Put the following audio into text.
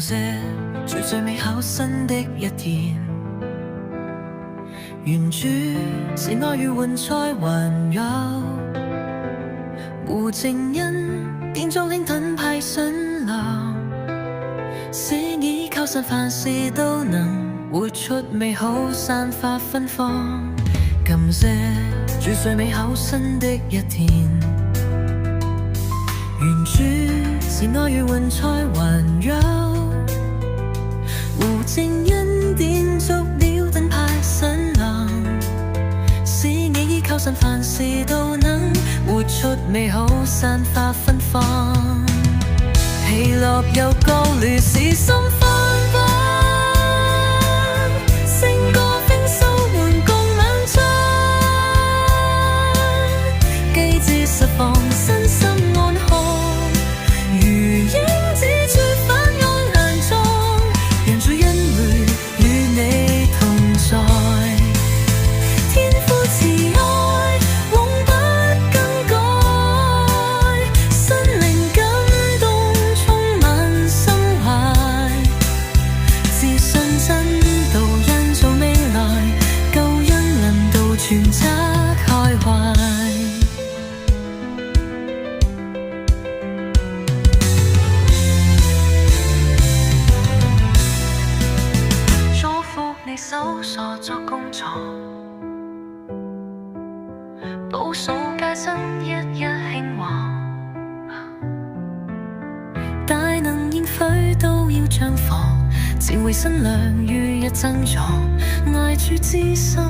謝最美好新的一天。原主是愛與雲彩環繞，無正因變作令盾牌順流，使倚靠神凡事都能活出美好，散發芬芳。感謝主最美好新的一天。原主是愛與雲彩環繞，無正恩典築了盾牌神能，使你依靠神凡事都能活出美好，散發芬芳。喜樂又降亂使心翻滾，勝過豐收滿共晚餐，機智釋放身心安康，如鷹子處返安難裝，讓主恩會與你同在。天父慈愛永不更改，心靈感動充滿心懷，自信真道人造未來，救恩臨到全則開懷。祝福你手所作工作，倒數皆真一一興旺，大能應許都要綻放，前為新娘於一珍藏，愛主之心